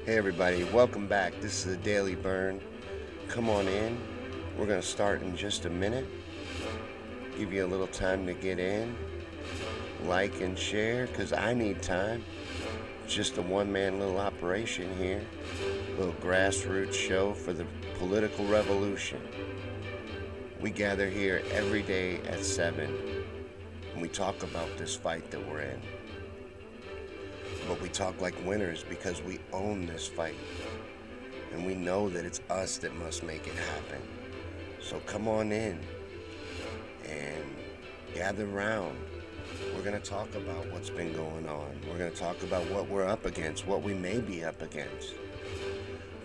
Hey everybody, welcome back. This is the Daily Bern. Come on in. We're going to start in just a minute. Give you a little time to get in, like and share, because I need time. It's just a one man little operation here. Little grassroots show for the political revolution. We gather here every day at 7 and we talk about this fight that we're in. But we talk like winners because we own this fight. And we know that it's us that must make it happen. So come on in and gather around. We're going to talk about what's been going on. We're going to talk about what we're up against, what we may be up against.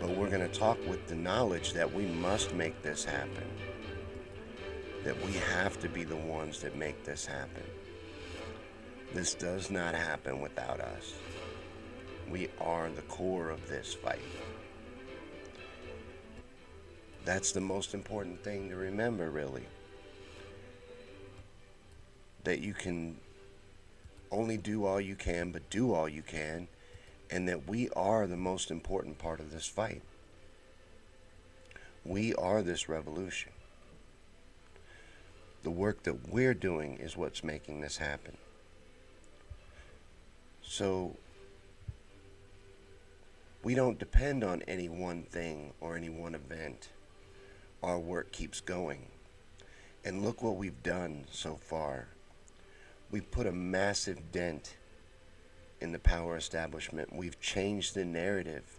But we're going to talk with the knowledge that we must make this happen. That we have to be the ones that make this happen. This does not happen without us. We are the core of this fight. That's the most important thing to remember, really. That you can only do all you can, but do all you can, and that we are the most important part of this fight. We are this revolution. The work that we're doing is what's making this happen. So, we don't depend on any one thing or any one event. Our work keeps going. And look what we've done so far. We've put a massive dent in the power establishment. We've changed the narrative.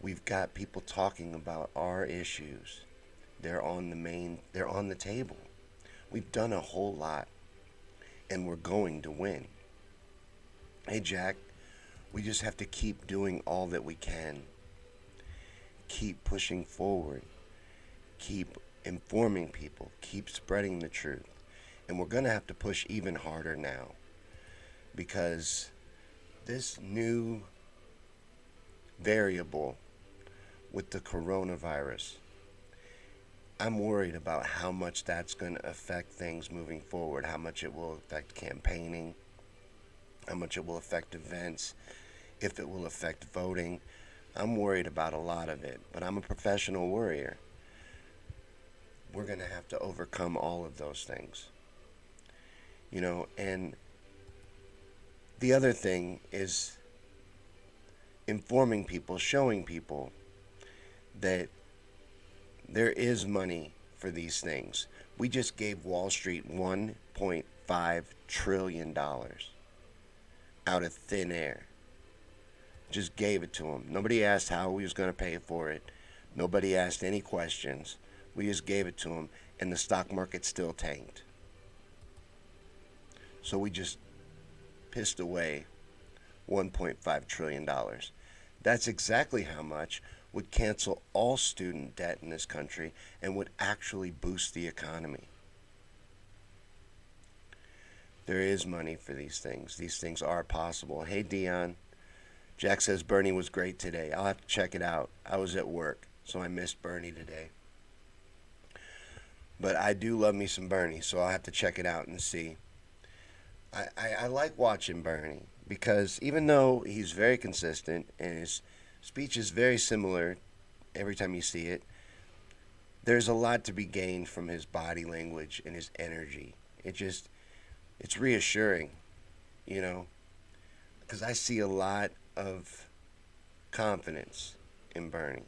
We've got people talking about our issues. They're on the table. We've done a whole lot, and we're going to win. Hey, Jack, we just have to keep doing all that we can. Keep pushing forward. Keep informing people. Keep spreading the truth. And we're going to have to push even harder now, because this new variable with the coronavirus, I'm worried about how much that's going to affect things moving forward, how much it will affect campaigning, how much it will affect events, if it will affect voting. I'm worried about a lot of it, but I'm a professional worrier. We're going to have to overcome all of those things. And the other thing is informing people, showing people that there is money for these things. We just gave Wall Street $1.5 trillion out of thin air. Just gave it to them. Nobody asked how we was going to pay for it. Nobody asked any questions. We just gave it to them, and the stock market still tanked. So we just pissed away $1.5 trillion. That's exactly how much would cancel all student debt in this country and would actually boost the economy. There is money for these things. These things are possible. Hey, Dion. Jack says Bernie was great today. I'll have to check it out. I was at work, so I missed Bernie today. But I do love me some Bernie, so I'll have to check it out and see. I like watching Bernie because even though he's very consistent and his speech is very similar every time you see it, there's a lot to be gained from his body language and his energy. It's reassuring, because I see a lot of confidence in Bernie.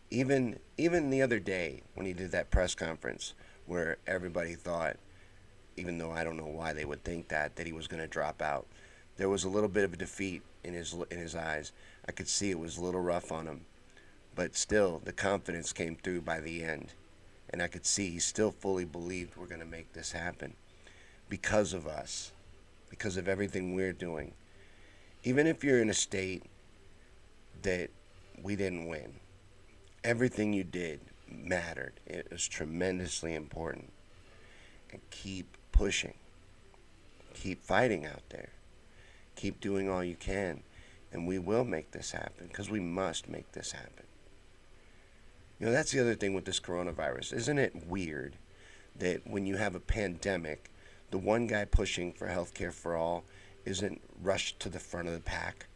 Even the other day when he did that press conference where everybody thought, even though I don't know why they would think that he was going to drop out, there was a little bit of a defeat in his eyes. I could see it was a little rough on him, but still the confidence came through by the end, and I could see he still fully believed we're going to make this happen because of us, because of everything we're doing. Even if you're in a state that we didn't win, everything you did mattered. It was tremendously important. And keep pushing. Keep fighting out there. Keep doing all you can. And we will make this happen, because we must make this happen. That's the other thing with this coronavirus. Isn't it weird that when you have a pandemic, the one guy pushing for healthcare for all isn't rushed to the front of the pack?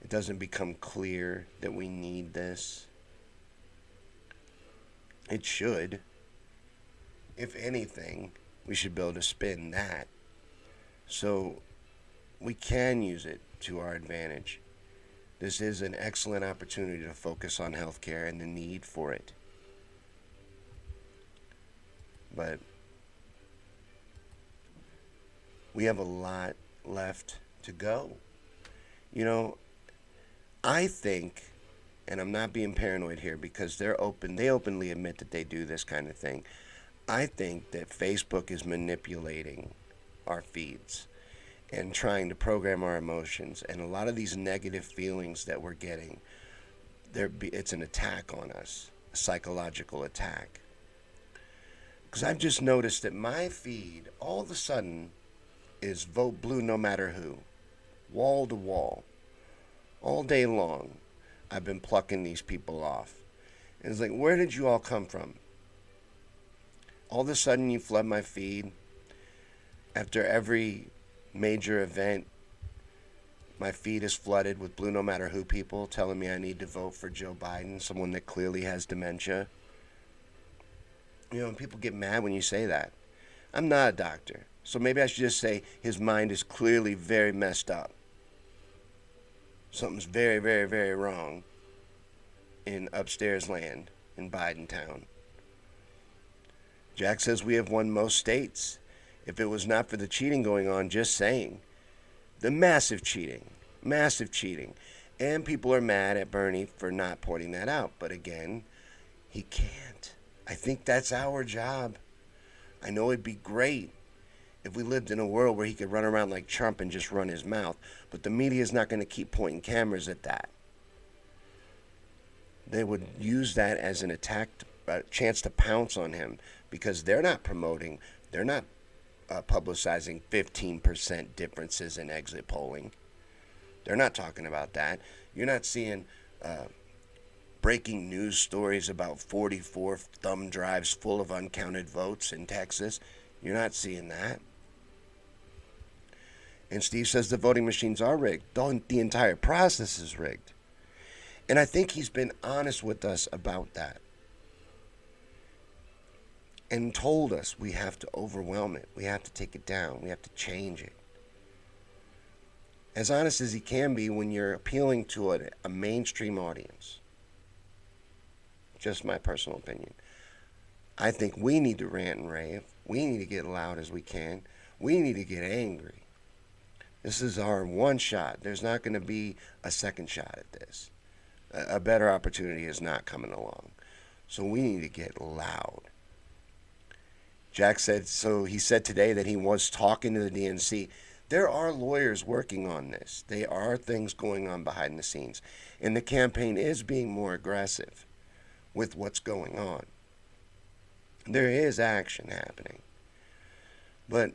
it doesn't become clear that we need this. It should. If anything, we should be able to spin that so we can use it to our advantage. This is an excellent opportunity to focus on healthcare and the need for it. But we have a lot left to go. You know, I think, and I'm not being paranoid here because they openly admit that they do this kind of thing. I think that Facebook is manipulating our feeds and trying to program our emotions, and a lot of these negative feelings that we're getting, it's an attack on us, a psychological attack. Because I've just noticed that my feed all of a sudden is vote blue no matter who, wall to wall, all day long. I've been plucking these people off. And it's like, where did you all come from? All of a sudden you flood my feed. After every major event, my feed is flooded with blue no matter who people telling me I need to vote for Joe Biden, someone that clearly has dementia. You know, people get mad when you say that. I'm not a doctor, so maybe I should just say his mind is clearly very messed up. Something's very, very, very wrong in upstairs land in Biden town. Jack says we have won most states. If it was not for the cheating going on, just saying. The massive cheating. Massive cheating. And people are mad at Bernie for not pointing that out. But again, he can't. I think that's our job. I know it'd be great if we lived in a world where he could run around like Trump and just run his mouth. But the media is not going to keep pointing cameras at that. They would use that as an attack, a chance to pounce on him, because they're not publicizing 15% differences in exit polling. They're not talking about that. You're not seeing breaking news stories about 44 thumb drives full of uncounted votes in Texas. You're not seeing that. And Steve says the voting machines are rigged. The entire process is rigged. And I think he's been honest with us about that. And told us we have to overwhelm it. We have to take it down. We have to change it. As honest as he can be when you're appealing to a mainstream audience. Just my personal opinion. I think we need to rant and rave. We need to get loud as we can. We need to get angry. This is our one shot. There's not going to be a second shot at this. A better opportunity is not coming along. So we need to get loud. Jack said, so he said today that he was talking to the DNC. There are lawyers working on this. There are things going on behind the scenes. And the campaign is being more aggressive with what's going on. There is action happening. But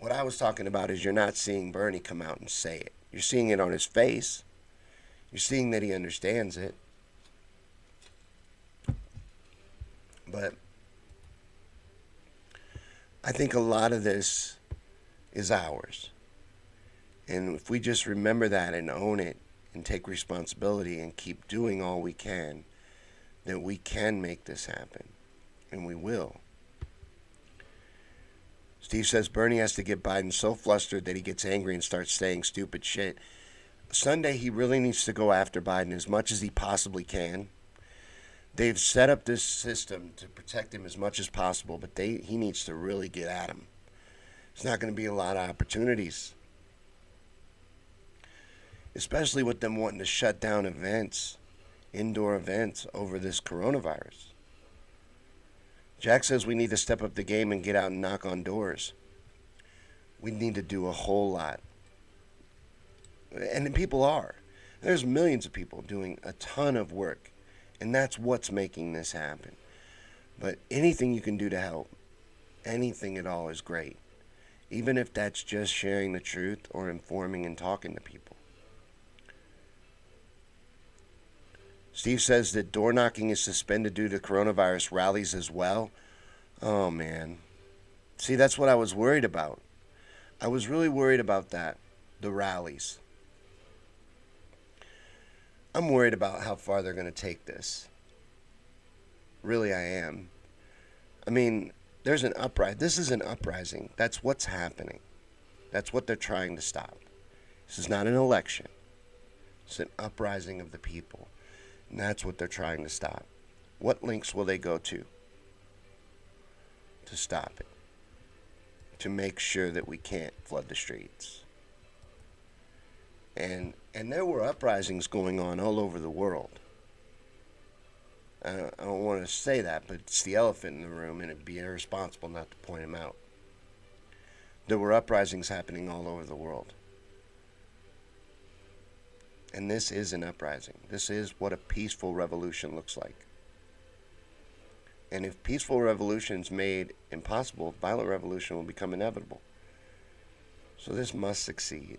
what I was talking about is you're not seeing Bernie come out and say it. You're seeing it on his face. You're seeing that he understands it. But I think a lot of this is ours. And if we just remember that and own it and take responsibility and keep doing all we can, then we can make this happen. And we will. Steve says Bernie has to get Biden so flustered that he gets angry and starts saying stupid shit. Sunday, he really needs to go after Biden as much as he possibly can. They've set up this system to protect him as much as possible, but he needs to really get at him. There's not going to be a lot of opportunities, especially with them wanting to shut down events, indoor events, over this coronavirus. Jack says we need to step up the game and get out and knock on doors. We need to do a whole lot. And people are. There's millions of people doing a ton of work. And that's what's making this happen. But anything you can do to help, anything at all is great. Even if that's just sharing the truth or informing and talking to people. Steve says that door knocking is suspended due to coronavirus rallies as well. Oh, man. See, that's what I was worried about. I was really worried about that, the rallies. I'm worried about how far they're going to take this. Really, I am. I mean, there's an uprising. This is an uprising. That's what's happening. That's what they're trying to stop. This is not an election. It's an uprising of the people. And that's what they're trying to stop. What links will they go to stop it? To make sure that we can't flood the streets. And there were uprisings going on all over the world. I don't want to say that, but it's the elephant in the room, and it'd be irresponsible not to point him out. There were uprisings happening all over the world. And this is an uprising. This is what a peaceful revolution looks like. And if peaceful revolution is made impossible, violent revolution will become inevitable. So this must succeed.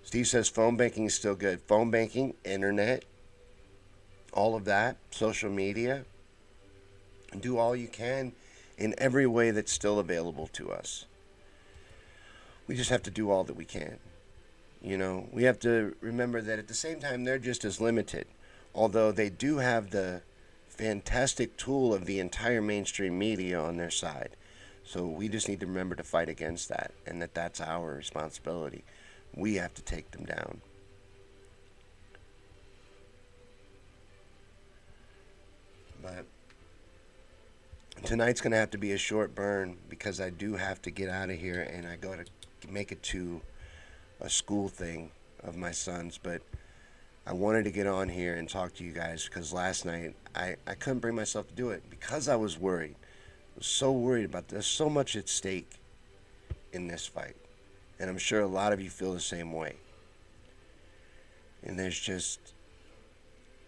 Steve says phone banking is still good. Phone banking, internet, all of that, social media. Do all you can in every way that's still available to us. We just have to do all that we can. We have to remember that at the same time, they're just as limited. Although they do have the fantastic tool of the entire mainstream media on their side. So we just need to remember to fight against that, and that's our responsibility. We have to take them down. But tonight's going to have to be a short burn because I do have to get out of here, and I go to make it to a school thing of my son's. But I wanted to get on here and talk to you guys because last night I couldn't bring myself to do it because I was worried. I was so worried about this. There's so much at stake in this fight. And I'm sure a lot of you feel the same way. And there's just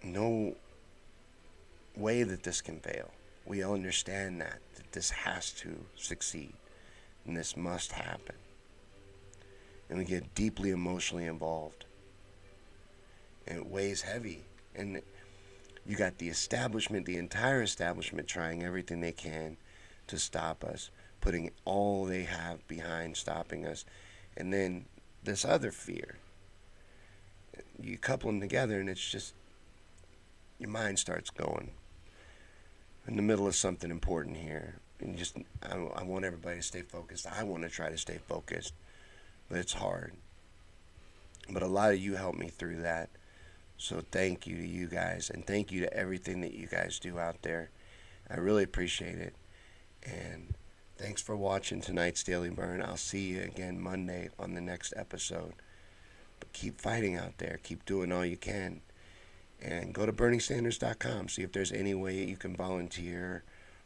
no way that this can fail. We all understand that this has to succeed. And this must happen. And we get deeply emotionally involved. And it weighs heavy. And you got the establishment, the entire establishment, trying everything they can to stop us, putting all they have behind stopping us. And then this other fear. You couple them together and it's just, your mind starts going. In the middle of something important here. And I want everybody to stay focused. I want to try to stay focused. But it's hard. But a lot of you helped me through that. So thank you to you guys. And thank you to everything that you guys do out there. I really appreciate it. And thanks for watching tonight's Daily Bern. I'll see you again Monday on the next episode. But keep fighting out there. Keep doing all you can. And go to BernieSanders.com. See if there's any way you can volunteer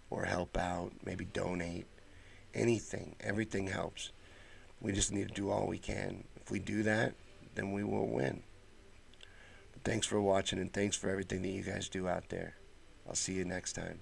or help out. Maybe donate. Anything. Everything helps. We just need to do all we can. If we do that, then we will win. But thanks for watching and thanks for everything that you guys do out there. I'll see you next time.